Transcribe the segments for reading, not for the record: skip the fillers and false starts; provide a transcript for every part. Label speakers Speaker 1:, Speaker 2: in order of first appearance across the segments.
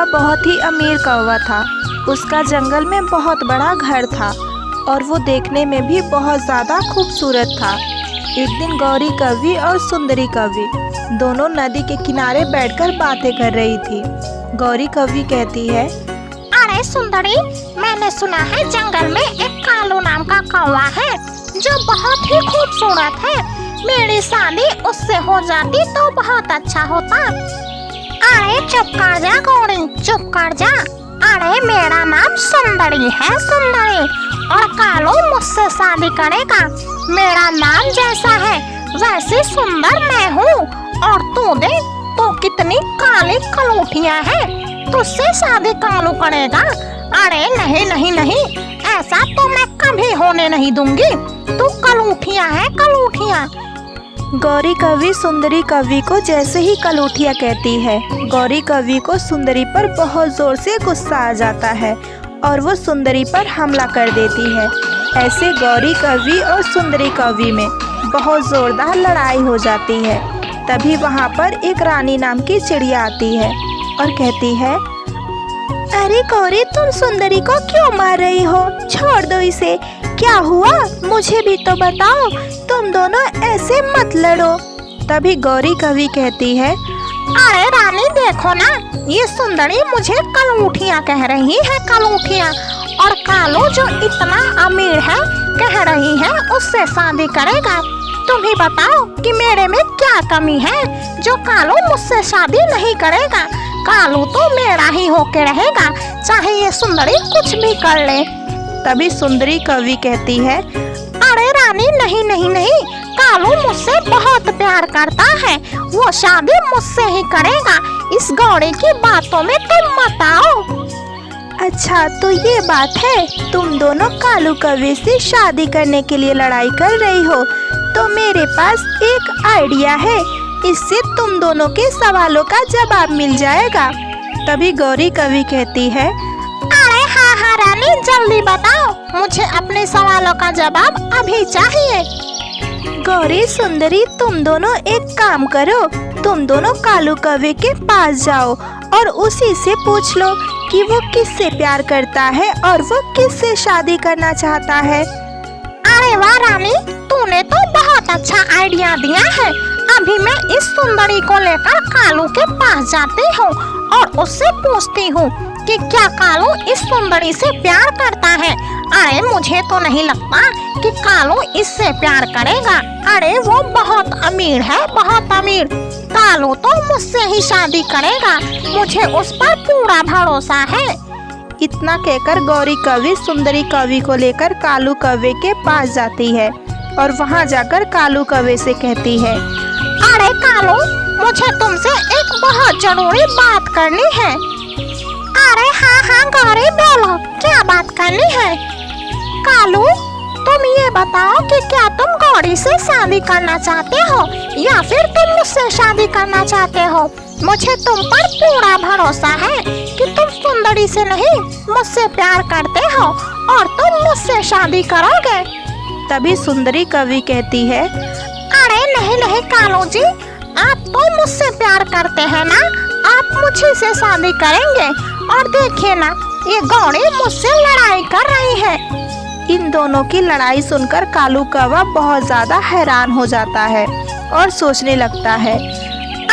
Speaker 1: कौवा बहुत ही अमीर कौवा था। उसका जंगल में बहुत बड़ा घर था और वो देखने में भी बहुत ज़्यादा खूबसूरत था। एक दिन गौरी कौवी और सुंदरी कौवी दोनों नदी के किनारे बैठकर बातें कर रही थी। गौरी कौवी कहती है,
Speaker 2: अरे सुंदरी, मैंने सुना है जंगल में एक कालू नाम का कौवा है जो बहुत ही खूबसूरत है। मेरी शादी उससे हो जाती तो बहुत अच्छा होता। अरे चुप कर जा गौरी, चुप कर जा। अरे मेरा नाम सुंदरी है, सुंदरी, और कालू मुझसे शादी करेगा। मेरा नाम जैसा है वैसे सुंदर मैं हूँ, और तू देख तो कितनी काली कलूठियाँ हैं, तुझसे शादी कालू करेगा। अरे नहीं नहीं नहीं, ऐसा तो मैं कभी होने नहीं दूंगी। तू कलूठियाँ है, कलूठियाँ।
Speaker 1: गौरी कौवी सुंदरी कौवी को जैसे ही कलूठिया कहती है, गौरी कौवी को सुंदरी पर बहुत जोर से गुस्सा आ जाता है और वो सुंदरी पर हमला कर देती है। ऐसे गौरी कौवी और सुंदरी कौवी में बहुत जोरदार लड़ाई हो जाती है। तभी वहाँ पर एक रानी नाम की चिड़िया आती है और कहती है, अरे गौरी, तुम सुंदरी को क्यों मार रही हो? छोड़ दो इसे। क्या हुआ, मुझे भी तो बताओ। तुम दोनों ऐसे मत लड़ो। तभी गौरी कौवी कहती है,
Speaker 2: अरे रानी देखो ना, ये सुंदरी मुझे कलूठियाँ कह रही है, कलूठियाँ। और कालू जो इतना अमीर है कह रही है उससे शादी करेगा। तुम ही बताओ कि मेरे में क्या कमी है जो कालू मुझसे शादी नहीं करेगा। कालू तो मेरा ही होके रहेगा, चाहे ये सुंदरी कुछ भी कर ले।
Speaker 1: तभी सुंदरी कौवी कहती है,
Speaker 2: अरे रानी नहीं नहीं नहीं, कालू मुझसे बहुत प्यार करता है, वो शादी मुझसे ही करेगा। इस गौरी की बातों में तुम मत आओ।
Speaker 1: अच्छा तो ये बात है, तुम दोनों कालू कौवे से शादी करने के लिए लड़ाई कर रही हो, तो मेरे पास एक आइडिया है, इससे तुम दोनों के सवालों का जवाब मिल जाएगा। तभी गौरी कौवी कहती है,
Speaker 2: अरे हाँ हाँ रानी, जल्दी बताओ, मुझे अपने सवालों का जवाब अभी चाहिए।
Speaker 1: गौरी सुंदरी, तुम दोनों एक काम करो, तुम दोनों कालू कौवे के पास जाओ और उसी से पूछ लो कि वो किससे प्यार करता है और वो किससे शादी करना चाहता है।
Speaker 2: अरे वाह रानी, तूने तो बहुत अच्छा आइडिया दिया है। अभी मैं इस सुंदरी को लेकर कालू के पास जाती हूँ और उससे पूछती हूँ कि क्या कालू इस सुंदरी से प्यार करता है। अरे मुझे तो नहीं लगता कि कालू इससे प्यार करेगा। अरे वो बहुत अमीर है, बहुत अमीर। कालू तो मुझसे ही शादी करेगा, मुझे उस पर पूरा भरोसा है।
Speaker 1: इतना कहकर गौरी कौवी सुंदरी कौवी को लेकर कालू कौवे के पास जाती है और वहाँ जाकर कालू कौवे से कहती है,
Speaker 2: अरे कालू, मुझे तुमसे एक बहुत जरूरी बात करनी है। अरे हाँ हाँ गौरी, बोलो, क्या बात करनी है? कालू, तुम ये बताओ कि क्या तुम गौरी से शादी करना चाहते हो या फिर तुम मुझसे शादी करना चाहते हो? मुझे तुम पर पूरा भरोसा है कि तुम सुंदरी से नहीं मुझसे प्यार करते हो और तुम मुझसे शादी करोगे।
Speaker 1: तभी सुंदरी कौवी कहती है,
Speaker 2: अरे नहीं नहीं कालू जी, आप तो मुझसे प्यार करते हैं ना, आप मुझे से शादी करेंगे। और देखिए ना, ये गौरी मुझसे लड़ाई कर रही है।
Speaker 1: इन दोनों की लड़ाई सुनकर कालू कौवा बहुत ज्यादा हैरान हो जाता है और सोचने लगता है,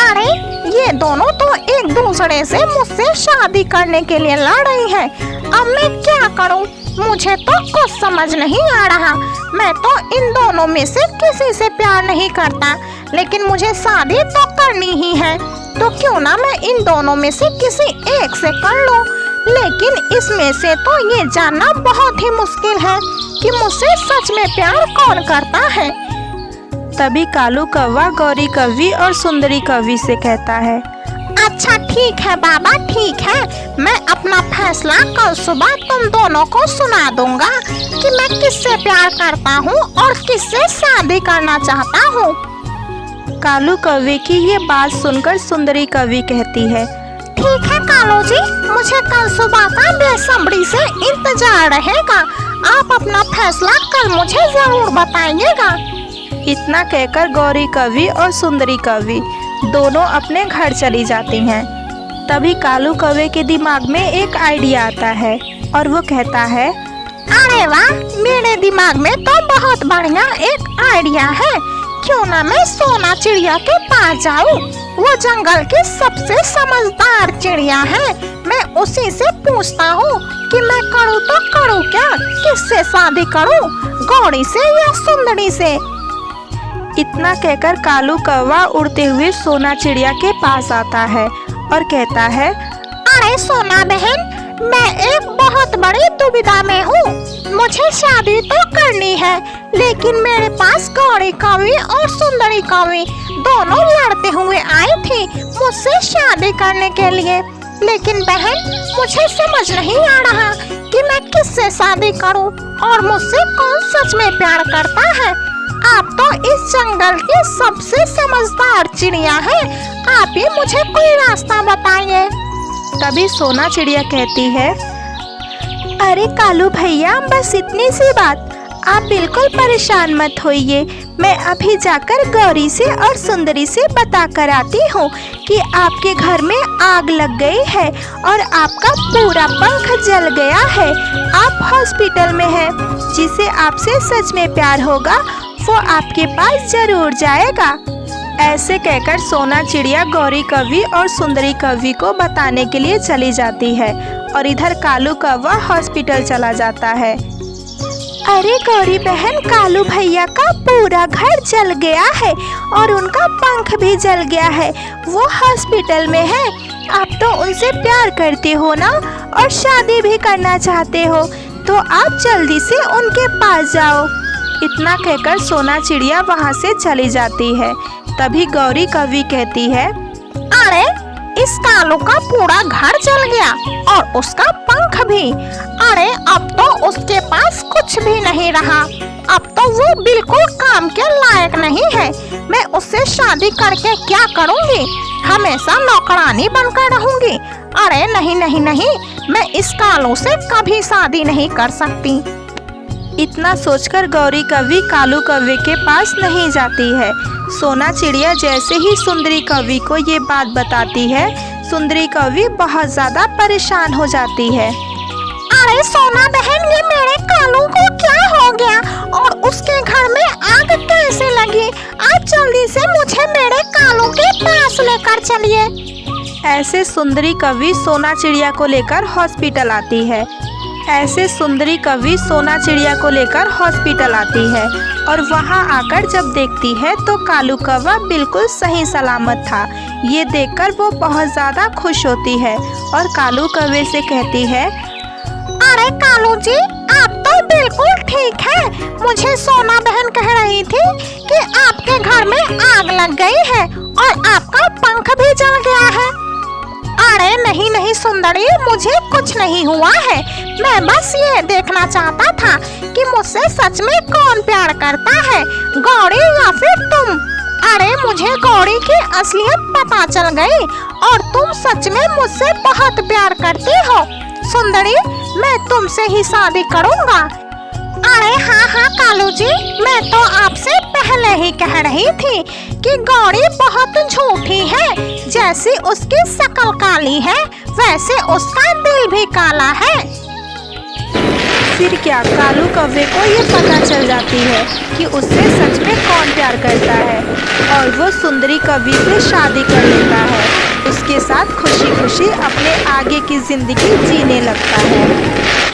Speaker 2: अरे ये दोनों तो एक दूसरे से मुझसे शादी करने के लिए लड़ रही है। अब मैं क्या करूं? मुझे तो कुछ समझ नहीं आ रहा। मैं तो इन दोनों में से किसी से प्यार नहीं करता, लेकिन मुझे शादी तो करनी ही है, तो क्यों ना मैं इन दोनों में से किसी एक से कर लूं। लेकिन इसमें से तो ये जानना बहुत ही मुश्किल है कि मुझसे सच में प्यार कौन करता है।
Speaker 1: तभी कालू कौवा गौरी कौवी और सुंदरी कौवी से कहता है,
Speaker 2: अच्छा ठीक है बाबा, ठीक है, मैं अपना फैसला कल सुबह तुम दोनों को सुना दूंगा कि मैं किससे प्यार करता हूँ और किससे शादी करना चाहता हूँ।
Speaker 1: कालू कौवे की ये बात सुनकर सुंदरी कौवी कहती है,
Speaker 2: ठीक है कालू जी, मुझे कल सुबह का बेसब्री से इंतजार रहेगा। आप अपना फैसला कल मुझे जरूर बताइएगा।
Speaker 1: इतना कहकर गौरी कौवी और सुंदरी कौवी दोनों अपने घर चली जाती हैं। तभी कालू कौवे के दिमाग में एक आइडिया आता है और वो कहता है,
Speaker 2: अरे वाह, मेरे दिमाग में तो बहुत बढ़िया एक आइडिया है। क्यों ना मैं सोना चिड़िया के पास जाऊं? वो जंगल की सबसे समझदार चिड़िया है। मैं उसी से पूछता हूँ कि मैं करूँ तो करूँ क्या, किससे शादी करूँ, गौरी से या सुंदरी से।
Speaker 1: इतना कहकर कालू कौवा उड़ते हुए सोना चिड़िया के पास आता है और कहता है,
Speaker 2: अरे सोना बहन, मैं एक बहुत बड़ी दुविधा में हूँ। मुझे शादी तो करनी है, लेकिन मेरे पास गौरी कौवी और सुंदरी कौवी दोनों लड़ते हुए आई थी मुझसे शादी करने के लिए। लेकिन बहन, मुझे समझ नहीं आ रहा कि मैं किससे शादी करूं और मुझसे कौन सच में प्यार करता है। आप तो इस जंगल की सबसे समझदार चिड़िया हैं। आप ही मुझे कोई रास्ता बताइए।
Speaker 1: तभी सोना चिड़िया कहती है, अरे कालू भैया, बस इतनी सी बात, आप बिल्कुल परेशान मत होइए। मैं अभी जाकर गौरी से और सुंदरी से बता कर आती हूँ कि आपके घर में आग लग गई है और आपका पूरा पंख जल गया है। आप हॉस्पिटल में हैं। जिसे आपसे सच में प्यार होगा वो आपके पास जरूर जाएगा। ऐसे कहकर सोना चिड़िया गौरी कौवी और सुंदरी कौवी को बताने के लिए चली जाती है और इधर कालू कौवा हॉस्पिटल चला जाता है। अरे गौरी बहन, कालू भैया का पूरा घर जल गया है और उनका पंख भी जल गया है। वो हॉस्पिटल में है। आप तो उनसे प्यार करते हो ना और शादी भी करना चाहते हो, तो आप जल्दी से उनके पास जाओ। इतना कहकर सोना चिड़िया वहाँ से चली जाती है। तभी गौरी कौवी कहती है,
Speaker 2: अरे इस कालू का पूरा घर जल गया और उसका पंख भी। अरे अब तो उसके पास कुछ भी नहीं रहा। अब तो वो बिल्कुल काम के लायक नहीं है। मैं उससे शादी करके क्या करूँगी? हमेशा नौकरानी बनकर रहूंगी। अरे नहीं नहीं नहीं, मैं इस कालू से कभी शादी नहीं कर सकती।
Speaker 1: इतना सोचकर गौरी कौवी कालू कौवे के पास नहीं जाती है। सोना चिड़िया जैसे ही सुंदरी कौवी को ये बात बताती है, सुंदरी कौवी बहुत ज्यादा परेशान हो जाती है।
Speaker 2: अरे सोना बहन, ये मेरे कालू को क्या हो गया और उसके घर में आग कैसे लगी? आप जल्दी से मुझे मेरे कालू के पास लेकर चलिए।
Speaker 1: ऐसे सुंदरी कौवी सोना चिड़िया को लेकर हॉस्पिटल आती है। और वहाँ आकर जब देखती है तो कालू कौवा बिल्कुल सही सलामत था। ये देखकर वो बहुत ज़्यादा खुश होती है और कालू कौवे से कहती है,
Speaker 2: अरे कालू जी, आप तो बिल्कुल ठीक है। मुझे सोना बहन कह रही थी कि आपके घर में आग लग गई है और आपका पंख भी जल गया है। अरे नहीं नहीं सुंदरी, मुझे कुछ नहीं हुआ है। मैं बस ये देखना चाहता था कि मुझसे सच में कौन प्यार करता है, गौरी या फिर तुम। अरे मुझे गौरी की असलियत पता चल गई और तुम सच में मुझसे बहुत प्यार करती हो। सुंदरी, मैं तुमसे ही शादी करूँगा। अरे हाँ हाँ कालू जी, मैं तो आपसे पहले ही कह रही थी कि गौरी बहुत झूठी है। जैसी उसकी शक्ल काली है, वैसे उसका दिल भी काला है।
Speaker 1: फिर क्या, कालू कौवे को ये पता चल जाती है कि उससे सच में कौन प्यार करता है और वो सुंदरी कौवी से शादी कर लेता है। उसके साथ खुशी खुशी अपने आगे की जिंदगी जीने लगता है।